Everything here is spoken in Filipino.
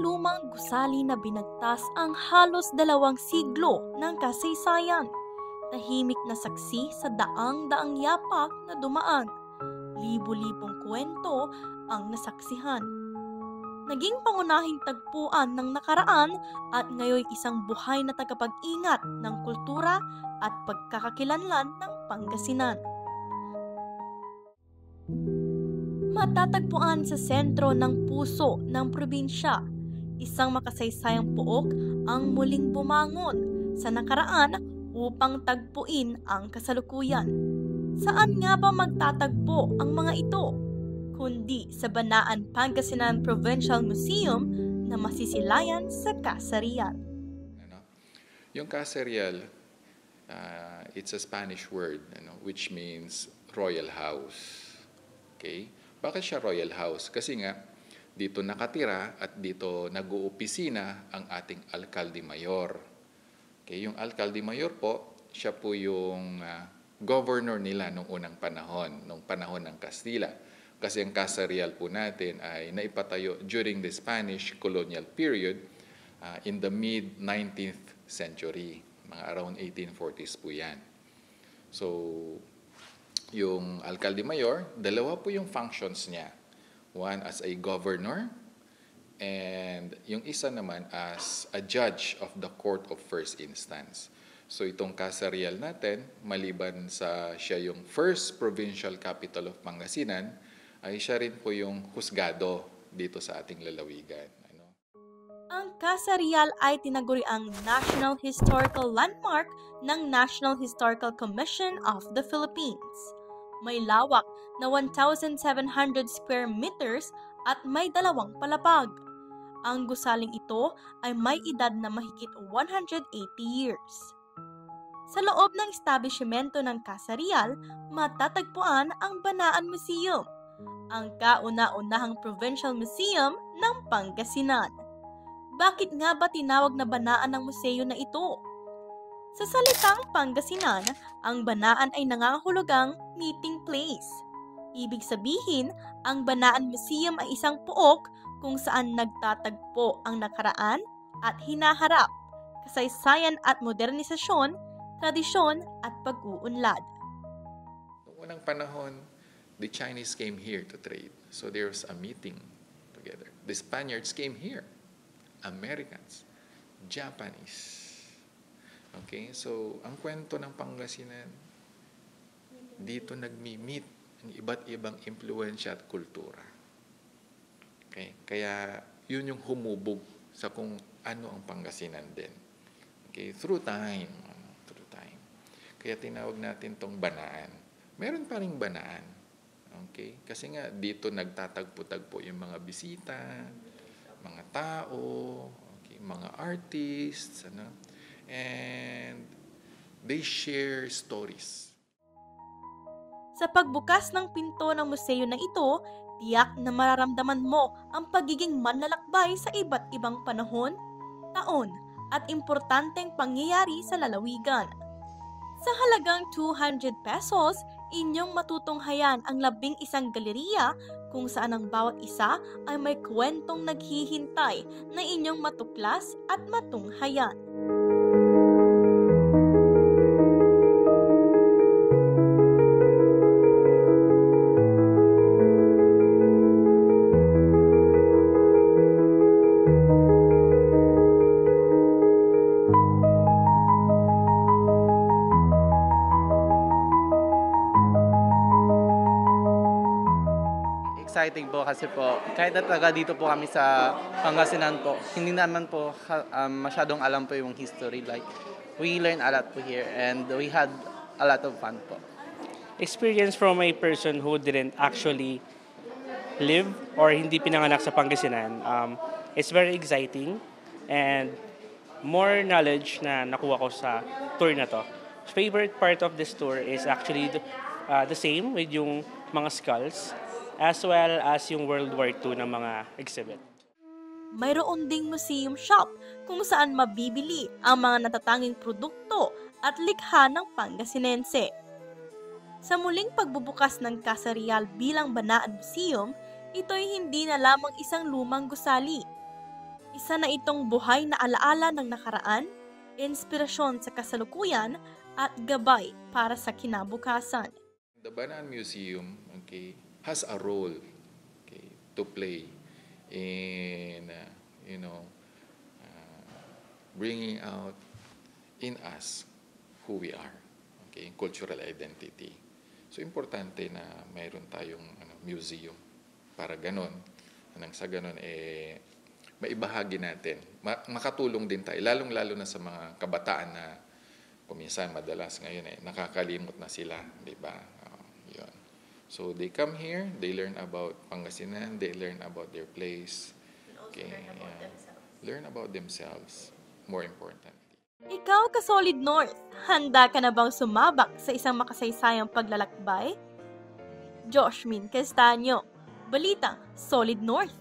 lumang gusali na binagtas ang halos 2 siglo ng kasaysayan. Tahimik na saksi sa daang-daang yapak na dumaan. Libo-libong kwento ang nasaksihan. Naging pangunahing tagpuan ng nakaraan at ngayon isang buhay na tagapag-ingat ng kultura at pagkakakilanlan ng Pangasinan. Matatagpuan sa sentro ng puso ng probinsya, isang makasaysayang pook ang muling bumangon sa nakaraan upang tagpuin ang kasalukuyan. Saan nga ba magtatagpo ang mga ito? Kundi sa Banaan Pangasinan Provincial Museum na masisilayan sa Casa Real. Yung Casa Real, it's a Spanish word, which means royal house. Okay? Bakit siya royal house? Kasi nga, dito nakatira at dito nag-uopisina ang ating alkalde mayor. Okay? Yung alkalde mayor po, siya po yung governor nila nung unang panahon, nung panahon ng Kastila. Kasi ang Casa Real po natin ay naipatayo during the Spanish colonial period in the mid-19th century. Mga around 1840s po yan. So, yung alkalde mayor, dalawa po yung functions niya. One as a governor and yung isa naman as a judge of the court of first instance. So itong Casa Real natin, maliban sa siya yung first provincial capital of Pangasinan, ay siya rin po yung husgado dito sa ating lalawigan. Ang Casa Real ay tinaguriang National Historical Landmark ng National Historical Commission of the Philippines. May lawak na 1,700 square meters at may 2 palapag. Ang gusaling ito ay may edad na mahigit 180 years. Sa loob ng establishmento ng Casa Real, matatagpuan ang Banaan Museum, ang kauna-unahang provincial museum ng Pangasinan. Bakit nga ba tinawag na Banaan ang museo na ito? Sa salitang Pangasinan, ang Banaan ay nangangahulugang meeting place. Ibig sabihin, ang Banaan Museum ay isang pook kung saan nagtatagpo ang nakaraan at hinaharap, kasaysayan at modernisasyon, tradisyon at pag-uunlad. Noong unang panahon, the Chinese came here to trade. So there's a meeting together. The Spaniards came here. Americans, Japanese. Okay? So, ang kwento ng Pangasinan, dito nagmi-meet ang iba't ibang impluensya at kultura. Okay? Kaya, yun yung humubog sa kung ano ang Pangasinan din. Okay? Through time. Kaya tinawag natin tong Banaan. Meron pa ring Banaan. Okay? Kasi nga, dito nagtatagpo-tagpo yung mga bisita, mga tao, okay, mga artists, and they share stories. Sa pagbukas ng pinto ng museo na ito, tiyak na mararamdaman mo ang pagiging manlalakbay sa iba't ibang panahon, taon, at importanteng pangyayari sa lalawigan. Sa halagang 200 pesos, inyong matutunghayan ang 11 galeriya kung saan ang bawat isa ay may kwentong naghihintay na inyong matuklas at matunghayan. Exciting po kasi po, kahit na taga dito po kami sa Pangasinan po, hindi naman po masyadong alam po yung history. Like, we learn a lot po here and we had a lot of fun po. Experience from a person who didn't actually live or hindi pinanganak sa Pangasinan. It's very exciting and more knowledge na nakuha ko sa tour na to. Favorite part of this tour is actually the same with yung mga skulls, as well as yung World War II na mga exhibit. Mayroon ding museum shop kung saan mabibili ang mga natatanging produkto at likha ng Pangasinense. Sa muling pagbubukas ng Casa Real bilang Banaan Museum, ito'y hindi na lamang isang lumang gusali. Isa na itong buhay na alaala ng nakaraan, inspirasyon sa kasalukuyan at gabay para sa kinabukasan. The Banan Museum, okay, has a role, okay, to play in bringing out in us who we are, okay, cultural identity. So importante na mayroon tayong museum para ganon, nang sa ganon maibahagi natin, makatulong din tayo, lalong-lalo na sa mga kabataan na kuminsan madalas ngayon nakakalimot na sila, di ba? Yun. So they come here, they learn about Pangasinan, they learn about their place. Okay, learn about themselves, more importantly. Ikaw, ka-Solid North, handa ka na bang sumabak sa isang makasaysayang paglalakbay? Josh Min Castaño, Balitang Solid North.